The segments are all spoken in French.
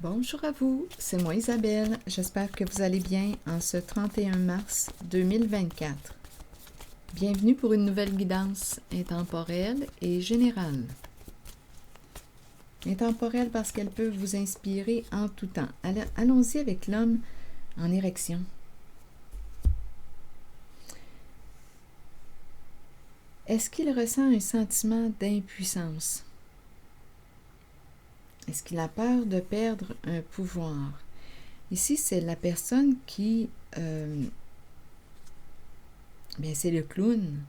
Bonjour à vous, c'est moi Isabelle. J'espère que vous allez bien en ce 31 mars 2024. Bienvenue pour une nouvelle guidance intemporelle et générale. Intemporelle parce qu'elle peut vous inspirer en tout temps. Allons-y avec l'homme en érection. Est-ce qu'il ressent un sentiment d'impuissance? Est-ce qu'il a peur de perdre un pouvoir? Ici, c'est la personne qui... c'est le clown.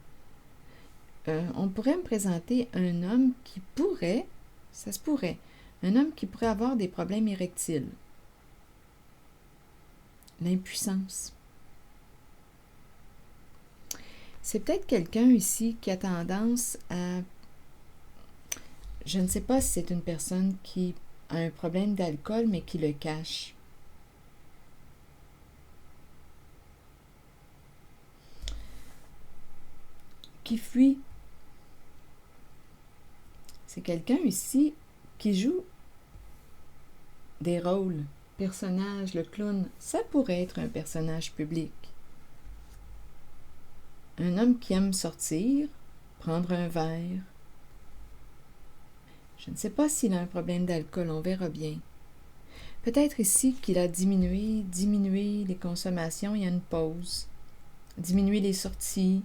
On pourrait me présenter un homme qui pourrait, ça se pourrait, un homme qui pourrait avoir des problèmes érectiles. L'impuissance. C'est peut-être quelqu'un ici qui a tendance à... Je ne sais pas si c'est une personne qui a un problème d'alcool, mais qui le cache. Qui fuit. C'est quelqu'un ici qui joue des rôles. Personnage, le clown, ça pourrait être un personnage public. Un homme qui aime sortir, prendre un verre. Je ne sais pas s'il a un problème d'alcool, on verra bien. Peut-être ici qu'il a diminué les consommations, il y a une pause. Diminuer les sorties.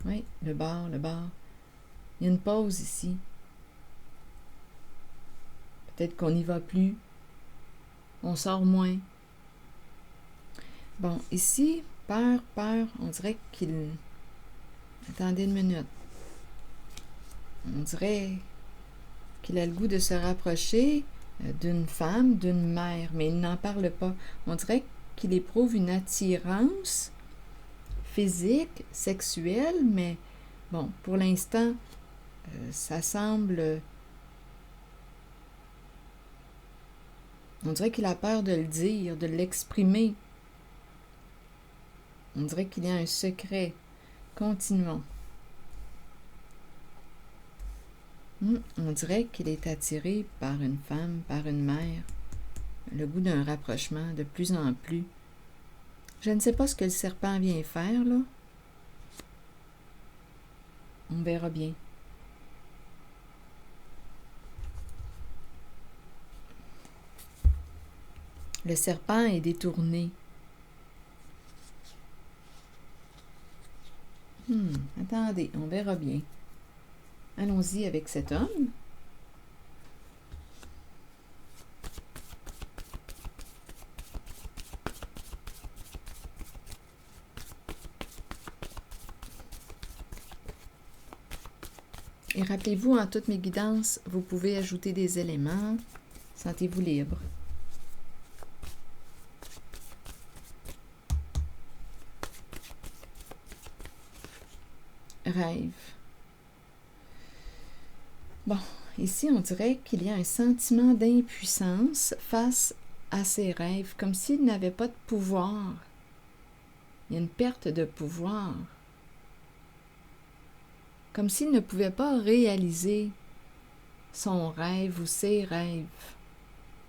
Oui, le bar. Il y a une pause ici. Peut-être qu'on n'y va plus. On sort moins. Bon, ici, peur, on dirait qu'il... Attendez une minute. On dirait qu'il a le goût de se rapprocher d'une femme, d'une mère, mais il n'en parle pas. On dirait qu'il éprouve une attirance physique, sexuelle, mais bon, pour l'instant, ça semble... On dirait qu'il a peur de le dire, de l'exprimer. On dirait qu'il y a un secret. Continuons. On dirait qu'il est attiré par une femme, par une mère. Le goût d'un rapprochement de plus en plus. Je ne sais pas ce que le serpent vient faire, là. On verra bien. Le serpent est détourné. Attendez, on verra bien. Allons-y avec cet homme. Et rappelez-vous, en toutes mes guidances, vous pouvez ajouter des éléments. Sentez-vous libre. Rêve. Bon, ici, on dirait qu'il y a un sentiment d'impuissance face à ses rêves, comme s'il n'avait pas de pouvoir. Il y a une perte de pouvoir. Comme s'il ne pouvait pas réaliser son rêve ou ses rêves.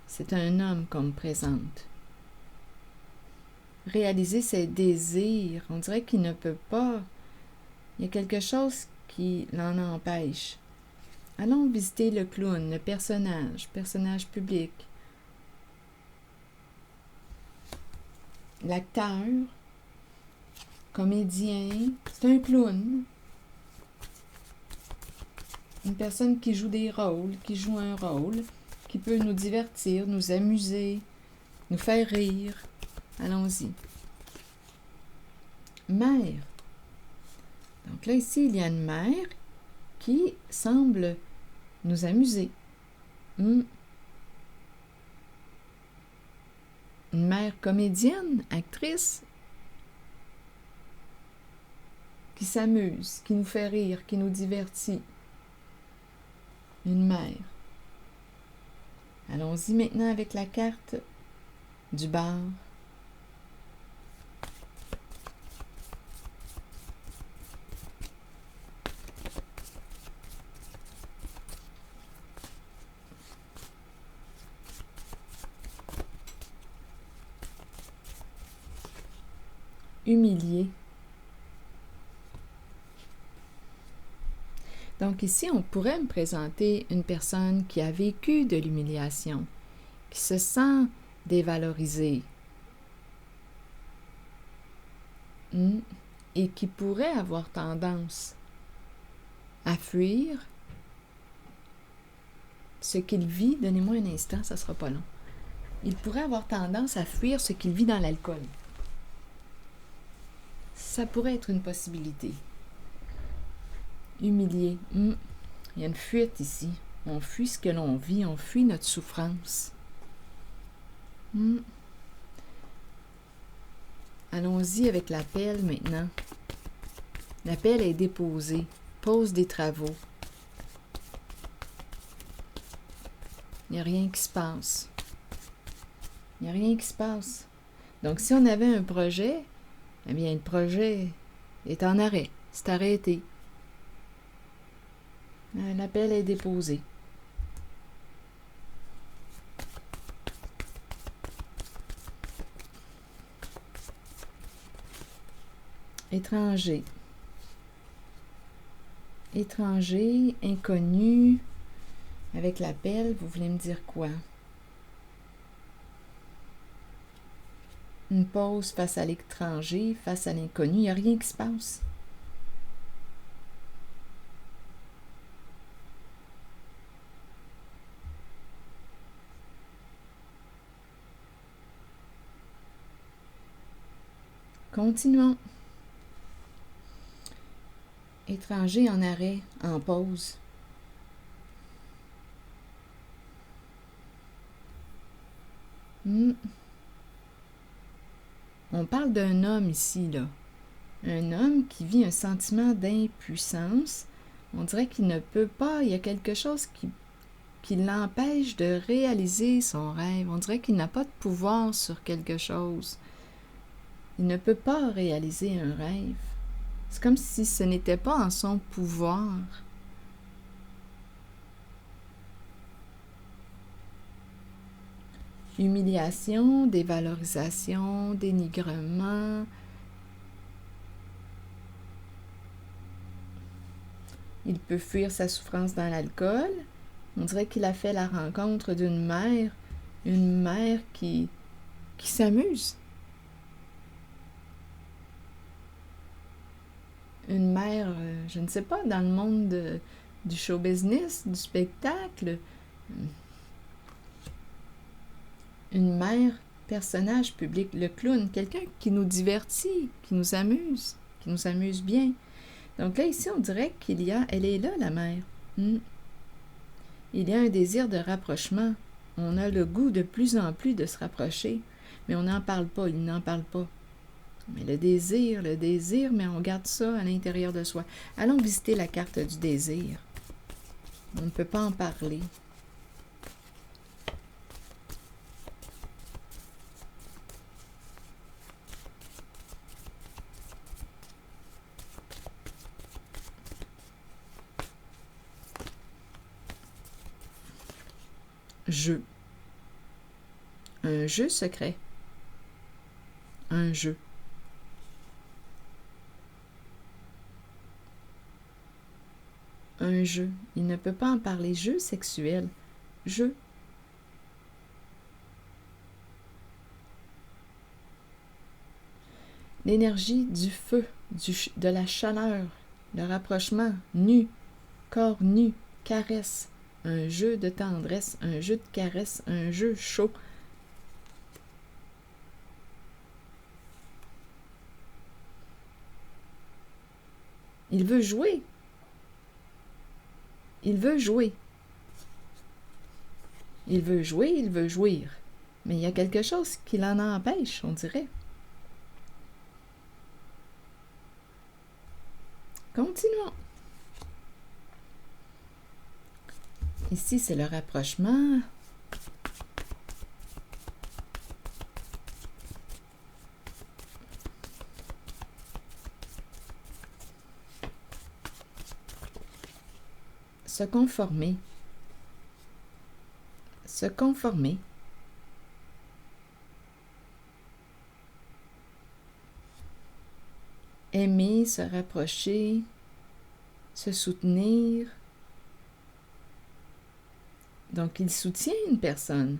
C'est un homme qu'on me présente. Réaliser ses désirs, on dirait qu'il ne peut pas. Il y a quelque chose qui l'en empêche. Allons visiter le clown, le personnage public. L'acteur, comédien, c'est un clown. Une personne qui joue des rôles, qui joue un rôle, qui peut nous divertir, nous amuser, nous faire rire. Allons-y. Mère. Donc là, ici, il y a une mère qui semble nous amuser. Une mère comédienne, actrice, qui s'amuse, qui nous fait rire, qui nous divertit. Une mère. Allons-y maintenant avec la carte du bar. humilié. Donc ici, on pourrait me présenter une personne qui a vécu de l'humiliation, qui se sent dévalorisée et qui pourrait avoir tendance à fuir ce qu'il vit. Donnez-moi un instant, ça ne sera pas long. Il pourrait avoir tendance à fuir ce qu'il vit dans l'alcool. Ça pourrait être une possibilité. Humilié. Il y a une fuite ici. On fuit ce que l'on vit, on fuit notre souffrance. Allons-y avec l'appel maintenant. L'appel est déposé. Pose des travaux. Il n'y a rien qui se passe. Il n'y a rien qui se passe. Donc, si on avait un projet, eh bien, le projet est en arrêt. C'est arrêté. L'appel est déposé. Étranger. Étranger, inconnu. Avec l'appel, vous voulez me dire quoi? Une pause face à l'étranger, face à l'inconnu. Il n'y a rien qui se passe. Continuons. Étranger en arrêt, en pause. On parle d'un homme ici, là. Un homme qui vit un sentiment d'impuissance. On dirait qu'il ne peut pas, il y a quelque chose qui l'empêche de réaliser son rêve. On dirait qu'il n'a pas de pouvoir sur quelque chose. Il ne peut pas réaliser un rêve. C'est comme si ce n'était pas en son pouvoir. Humiliation, dévalorisation, dénigrement. Il peut fuir sa souffrance dans l'alcool. On dirait qu'il a fait la rencontre d'une mère, une mère qui s'amuse. Une mère, je ne sais pas, dans le monde du show business, du spectacle. Une mère, personnage public, le clown, quelqu'un qui nous divertit, qui nous amuse bien. Donc là, ici, on dirait elle est là, la mère. Il y a un désir de rapprochement. On a le goût de plus en plus de se rapprocher, mais on n'en parle pas, il n'en parle pas. Mais le désir, mais on garde ça à l'intérieur de soi. Allons visiter la carte du désir. On ne peut pas en parler. Jeu. Un jeu secret. Un jeu. Un jeu. Il ne peut pas en parler. Jeu sexuel. Jeu. L'énergie du feu, de la chaleur, le rapprochement, nu, corps nu, caresse. Un jeu de tendresse, un jeu de caresse, un jeu chaud. Il veut jouer. Il veut jouer. Il veut jouer, il veut jouir. Mais il y a quelque chose qui l'en empêche, on dirait. Continuons. Ici, c'est le rapprochement. Se conformer. Se conformer. aimer, se rapprocher, se soutenir. Donc, il soutient une personne.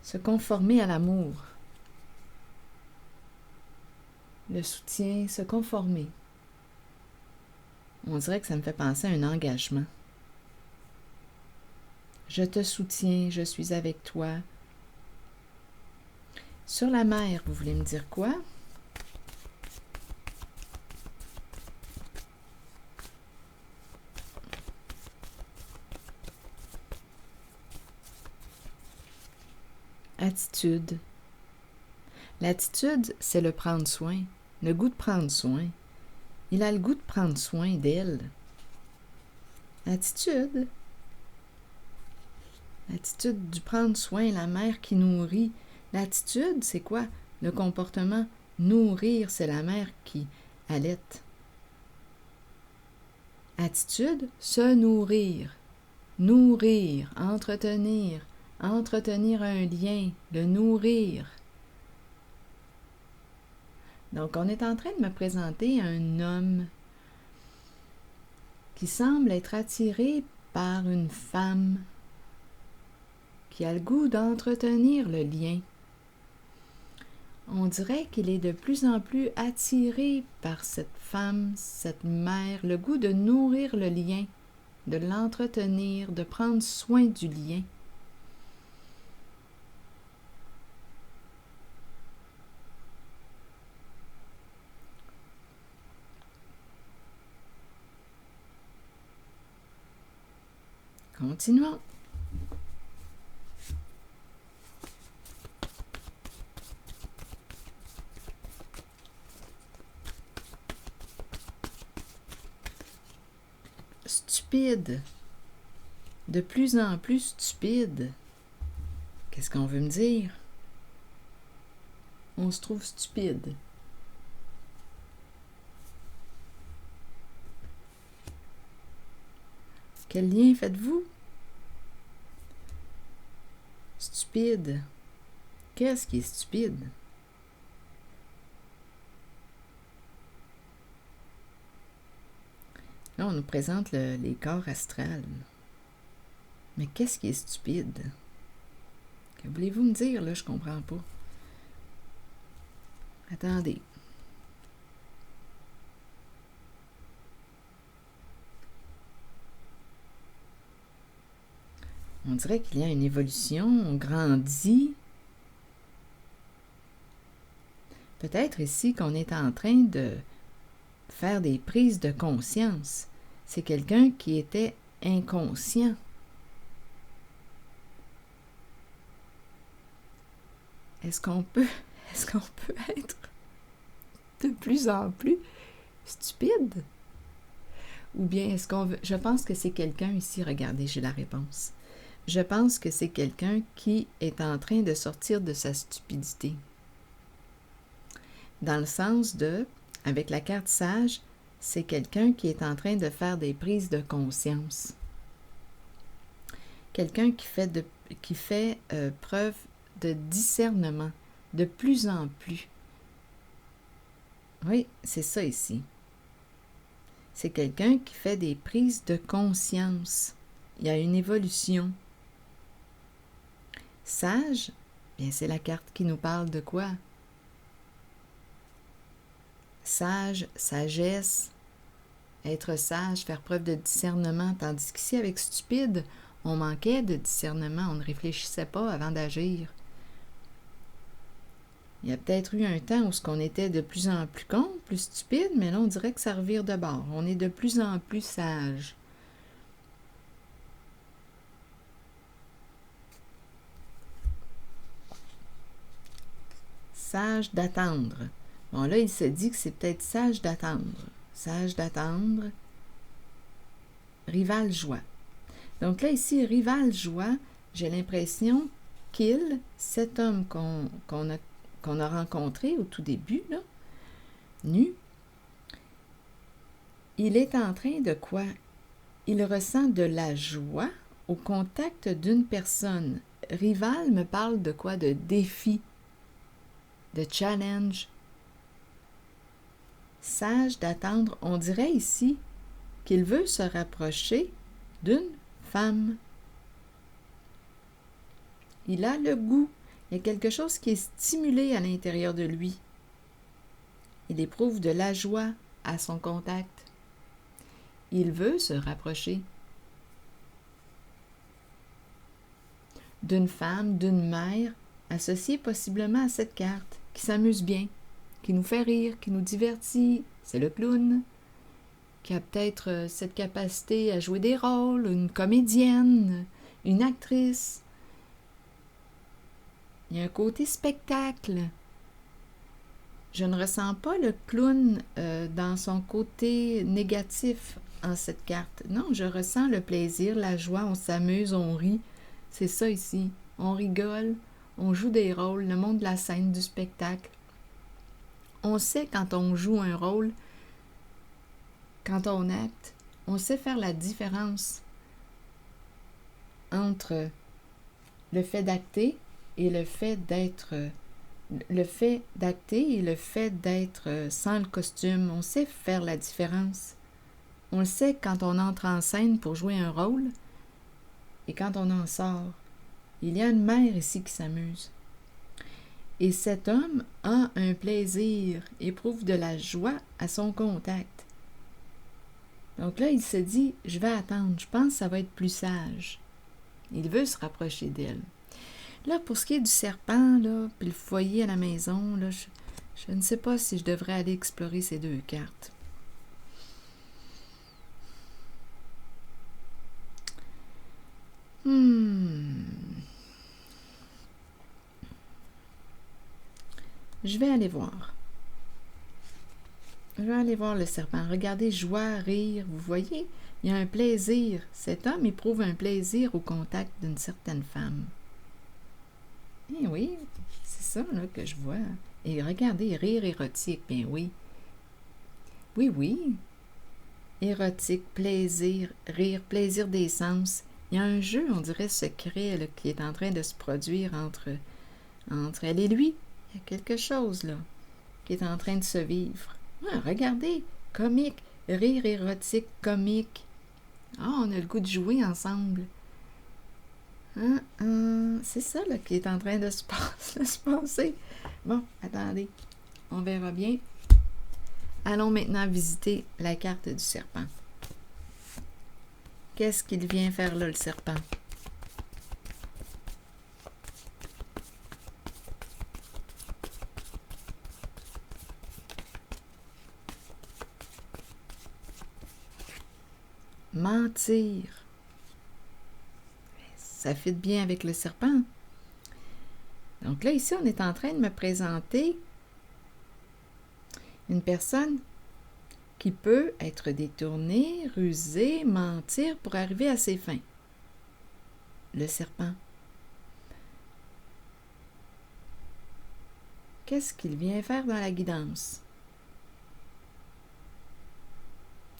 Se conformer à l'amour. Le soutien, se conformer. On dirait que ça me fait penser à un engagement. Je te soutiens, je suis avec toi. Sur la mer, vous voulez me dire quoi? Attitude. L'attitude, c'est le prendre soin, le goût de prendre soin. Il a le goût de prendre soin d'elle. Attitude. L'attitude du prendre soin, la mère qui nourrit. L'attitude, c'est quoi? Le comportement. Nourrir, c'est la mère qui allaite. Attitude, se nourrir. Nourrir, entretenir un lien, le nourrir. Donc, on est en train de me présenter un homme qui semble être attiré par une femme qui a le goût d'entretenir le lien. On dirait qu'il est de plus en plus attiré par cette femme, cette mère, le goût de nourrir le lien, de l'entretenir, de prendre soin du lien. Continuons. Stupide. De plus en plus stupide. Qu'est-ce qu'on veut me dire? On se trouve stupide. Quel lien faites-vous? Stupide. Qu'est-ce qui est stupide? Là, on nous présente les corps astrales. Mais qu'est-ce qui est stupide? Que voulez-vous me dire, là? Je comprends pas. Attendez. On dirait qu'il y a une évolution, on grandit. Peut-être ici qu'on est en train de faire des prises de conscience. C'est quelqu'un qui était inconscient. Est-ce qu'on peut être de plus en plus stupide? Ou bien est-ce qu'on veut... Je pense que c'est quelqu'un ici, regardez, j'ai la réponse. Je pense que c'est quelqu'un qui est en train de sortir de sa stupidité. Dans le sens de, avec la carte sage, c'est quelqu'un qui est en train de faire des prises de conscience. Quelqu'un qui fait preuve de discernement, de plus en plus. Oui, c'est ça ici. C'est quelqu'un qui fait des prises de conscience. Il y a une évolution. Sage, bien c'est la carte qui nous parle de quoi? Sage, sagesse, être sage, faire preuve de discernement, tandis qu'ici, avec stupide, on manquait de discernement, on ne réfléchissait pas avant d'agir. Il y a peut-être eu un temps où on était de plus en plus con, plus stupide, mais là, on dirait que ça revire de bord. On est de plus en plus sage. Sage d'attendre. Bon, là, il se dit que c'est peut-être sage d'attendre. Sage d'attendre. Rival joie. Donc là, ici, rival joie, j'ai l'impression qu'il, cet homme qu'on a rencontré au tout début, là, nu, il est en train de quoi? Il ressent de la joie au contact d'une personne. Rival me parle de quoi? De défi, de challenge. sage d'attendre. On dirait ici qu'il veut se rapprocher d'une femme. Il a le goût. Il y a quelque chose qui est stimulé à l'intérieur de lui. Il éprouve de la joie à son contact. Il veut se rapprocher d'une femme, d'une mère, associée possiblement à cette carte, qui s'amuse bien, qui nous fait rire, qui nous divertit. C'est le clown, qui a peut-être cette capacité à jouer des rôles, une comédienne, une actrice. Il y a un côté spectacle. Je ne ressens pas le clown dans son côté négatif en cette carte. Non, je ressens le plaisir, la joie, on s'amuse, on rit. C'est ça ici. On rigole, on joue des rôles, le monde de la scène, du spectacle. On sait quand on joue un rôle, quand on acte, on sait faire la différence entre le fait d'acter et le fait d'être sans le costume. On sait faire la différence. On le sait quand on entre en scène pour jouer un rôle et quand on en sort. Il y a une mère ici qui s'amuse. Et cet homme a un plaisir, éprouve de la joie à son contact. Donc là, il se dit, je vais attendre, je pense que ça va être plus sage. Il veut se rapprocher d'elle. Là, pour ce qui est du serpent, là, puis le foyer à la maison, là, je ne sais pas si je devrais aller explorer ces deux cartes. Je vais aller voir. Je vais aller voir le serpent. Regardez, joie, rire, vous voyez, il y a un plaisir. Cet homme éprouve un plaisir au contact d'une certaine femme. Eh oui, c'est ça là, que je vois. Et regardez, rire érotique, bien oui. Oui, oui. Érotique, plaisir, rire, plaisir des sens. Il y a un jeu, on dirait, secret là, qui est en train de se produire entre elle et lui. Il y a quelque chose là qui est en train de se vivre. Ah, regardez, comique, rire érotique, comique. Ah, on a le goût de jouer ensemble. C'est ça là, qui est en train de se passer. Bon, attendez, on verra bien. Allons maintenant visiter la carte du serpent. Qu'est-ce qu'il vient faire là, le serpent? Mentir. Ça fit bien avec le serpent. Donc là, ici, on est en train de me présenter une personne qui peut être détournée, rusée, mentir pour arriver à ses fins. Le serpent. Qu'est-ce qu'il vient faire dans la guidance?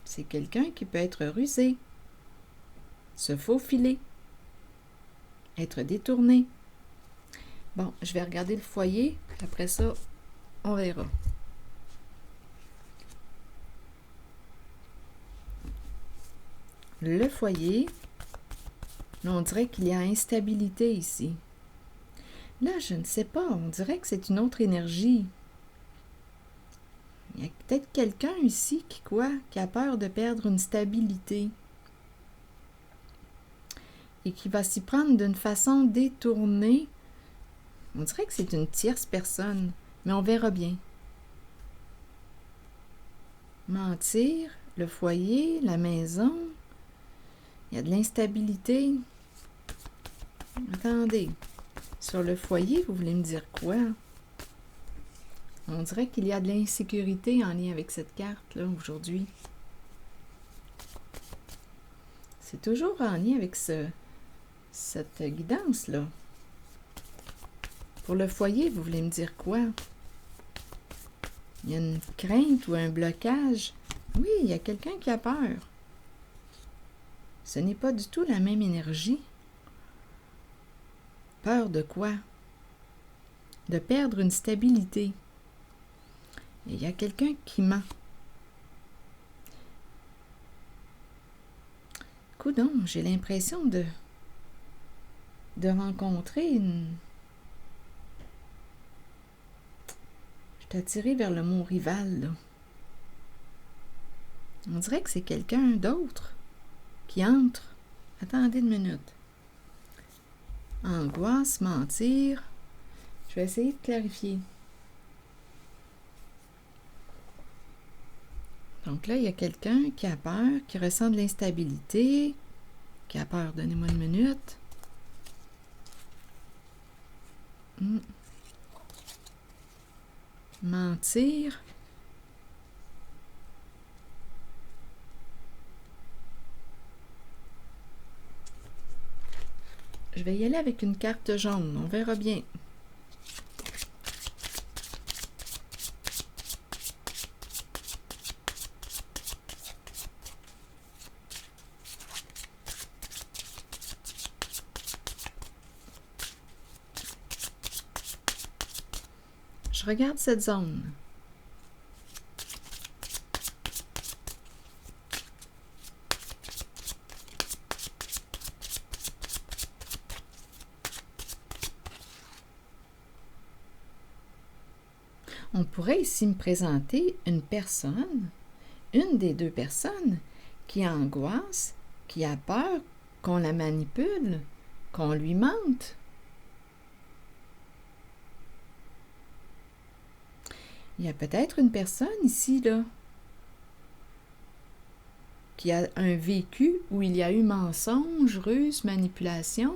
C'est quelqu'un qui peut être rusé, se faufiler, être détourné. Bon, je vais regarder le foyer, après ça, on verra. Le foyer, là, on dirait qu'il y a instabilité ici. Là, je ne sais pas, on dirait que c'est une autre énergie. Il y a peut-être quelqu'un ici qui a peur de perdre une stabilité et qui va s'y prendre d'une façon détournée. On dirait que c'est une tierce personne, mais on verra bien. Mentir, le foyer, la maison, il y a de l'instabilité. Attendez, sur le foyer, vous voulez me dire quoi? On dirait qu'il y a de l'insécurité en lien avec cette carte-là aujourd'hui. C'est toujours en lien avec cette guidance-là. Pour le foyer, vous voulez me dire quoi? Il y a une crainte ou un blocage. Oui, il y a quelqu'un qui a peur. Ce n'est pas du tout la même énergie. Peur de quoi? De perdre une stabilité. Et il y a quelqu'un qui ment. Coudonc, j'ai l'impression de rencontrer une... Je suis attirée vers le mot rival, là. On dirait que c'est quelqu'un d'autre qui entre. Attendez une minute. Angoisse, mentir. Je vais essayer de clarifier. Donc là, il y a quelqu'un qui a peur, qui ressent de l'instabilité, qui a peur. Donnez-moi une minute. Mentir. Je vais y aller avec une carte jaune. On verra bien. Je regarde cette zone. On pourrait ici me présenter une personne, une des deux personnes, qui angoisse, qui a peur qu'on la manipule, qu'on lui mente. Il y a peut-être une personne ici, là, qui a un vécu où il y a eu mensonge, ruse, manipulation,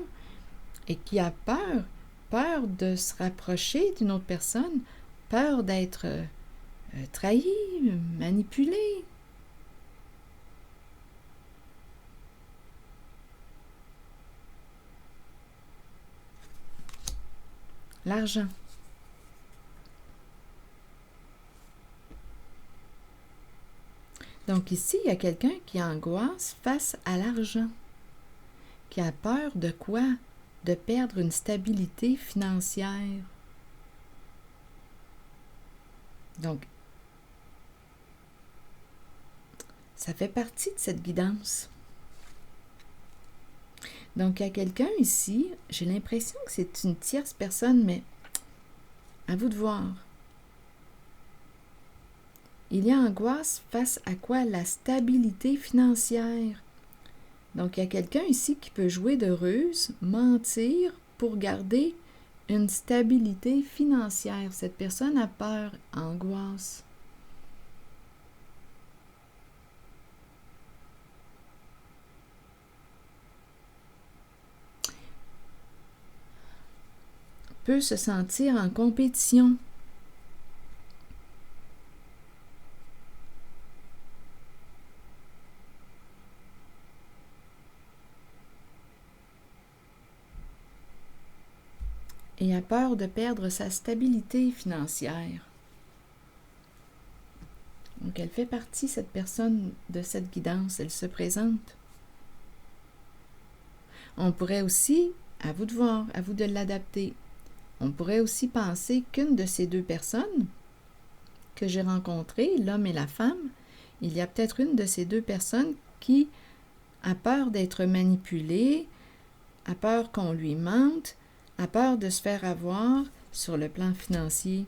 et qui a peur de se rapprocher d'une autre personne, peur d'être trahi, manipulé. L'argent. Donc ici, il y a quelqu'un qui angoisse face à l'argent, qui a peur de quoi? De perdre une stabilité financière. Donc, ça fait partie de cette guidance. Donc, il y a quelqu'un ici, j'ai l'impression que c'est une tierce personne, mais à vous de voir. Il y a angoisse face à quoi? La stabilité financière. Donc, il y a quelqu'un ici qui peut jouer de ruse, mentir pour garder une stabilité financière. Cette personne a peur, angoisse. Peut se sentir en compétition. Et a peur de perdre sa stabilité financière. Donc, elle fait partie, cette personne, de cette guidance. Elle se présente. On pourrait aussi, à vous de voir, à vous de l'adapter, on pourrait aussi penser qu'une de ces deux personnes que j'ai rencontrées, l'homme et la femme, il y a peut-être une de ces deux personnes qui a peur d'être manipulée, a peur qu'on lui mente, a peur de se faire avoir sur le plan financier.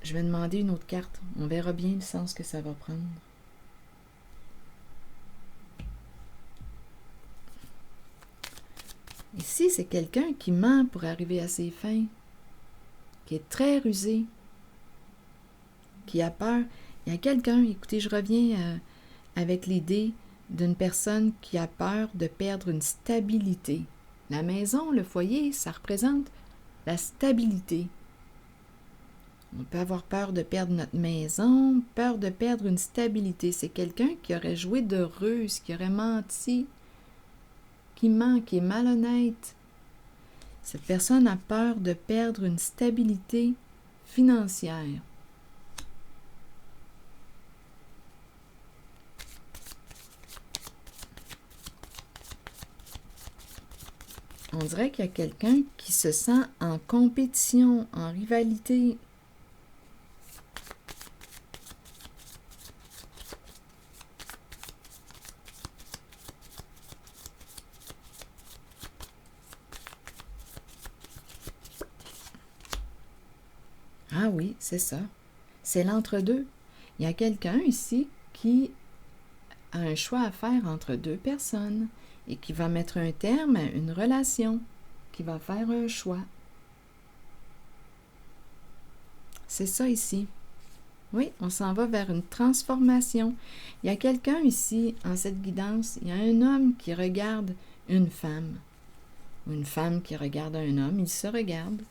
Je vais demander une autre carte. On verra bien le sens que ça va prendre. Ici, c'est quelqu'un qui ment pour arriver à ses fins, qui est très rusé, qui a peur. Il y a quelqu'un, écoutez, je reviens avec l'idée d'une personne qui a peur de perdre une stabilité. La maison, le foyer, ça représente la stabilité. On peut avoir peur de perdre notre maison, peur de perdre une stabilité. C'est quelqu'un qui aurait joué de ruse, qui aurait menti, qui ment, qui est malhonnête. Cette personne a peur de perdre une stabilité financière. On dirait qu'il y a quelqu'un qui se sent en compétition, en rivalité. Ah oui, c'est ça. C'est l'entre-deux. Il y a quelqu'un ici qui a un choix à faire entre deux personnes et qui va mettre un terme à une relation, qui va faire un choix. C'est ça ici. Oui, on s'en va vers une transformation. Il y a quelqu'un ici, en cette guidance, il y a un homme qui regarde une femme. Ou une femme qui regarde un homme, ils se regardent.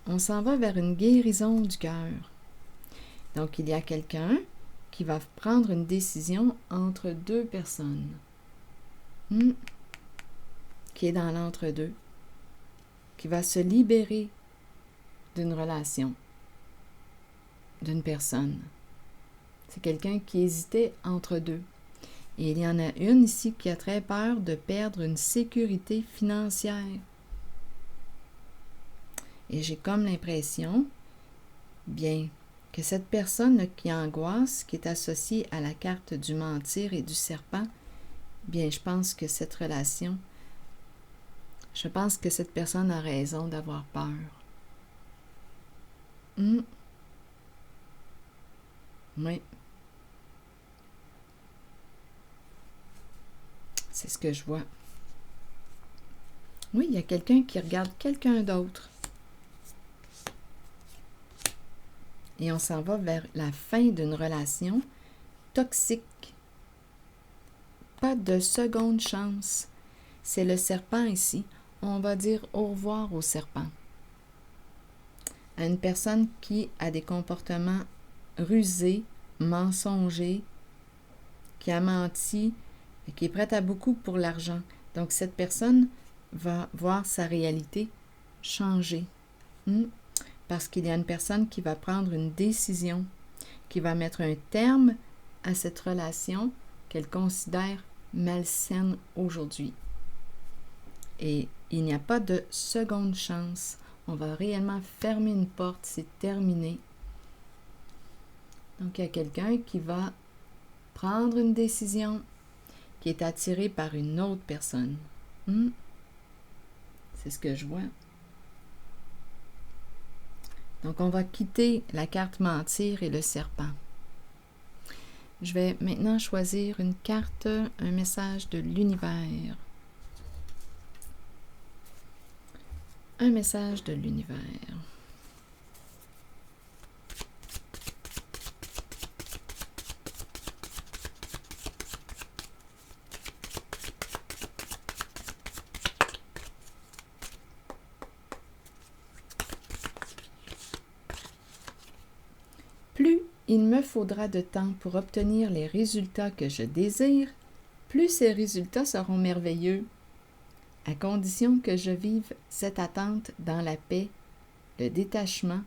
On s'en va vers une guérison du cœur. Donc, il y a quelqu'un qui va prendre une décision entre deux personnes. Qui est dans l'entre-deux. Qui va se libérer d'une relation, d'une personne. C'est quelqu'un qui hésitait entre deux. Et il y en a une ici qui a très peur de perdre une sécurité financière. Et j'ai comme l'impression, bien, que cette personne qui angoisse, qui est associée à la carte du mentir et du serpent, bien, je pense que cette relation, je pense que cette personne a raison d'avoir peur. Oui. C'est ce que je vois. Oui, il y a quelqu'un qui regarde quelqu'un d'autre. Et on s'en va vers la fin d'une relation toxique. Pas de seconde chance. C'est le serpent ici. On va dire au revoir au serpent. À une personne qui a des comportements rusés, mensongers, qui a menti, et qui est prête à beaucoup pour l'argent. Donc, cette personne va voir sa réalité changer. Parce qu'il y a une personne qui va prendre une décision, qui va mettre un terme à cette relation qu'elle considère malsaine aujourd'hui. Et il n'y a pas de seconde chance. On va réellement fermer une porte, c'est terminé. Donc, il y a quelqu'un qui va prendre une décision, qui est attiré par une autre personne. C'est ce que je vois. Donc, on va quitter la carte mentir et le serpent. Je vais maintenant choisir une carte, un message de l'univers. Un message de l'univers. Plus il me faudra de temps pour obtenir les résultats que je désire, plus ces résultats seront merveilleux, à condition que je vive cette attente dans la paix, le détachement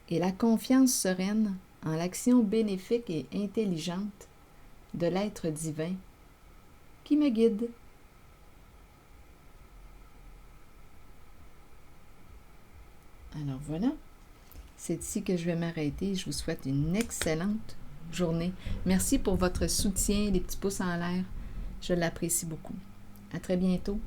et la confiance sereine en l'action bénéfique et intelligente de l'être divin qui me guide. Alors voilà, c'est ici que je vais m'arrêter. Je vous souhaite une excellente journée. Merci pour votre soutien, les petits pouces en l'air. Je l'apprécie beaucoup. À très bientôt.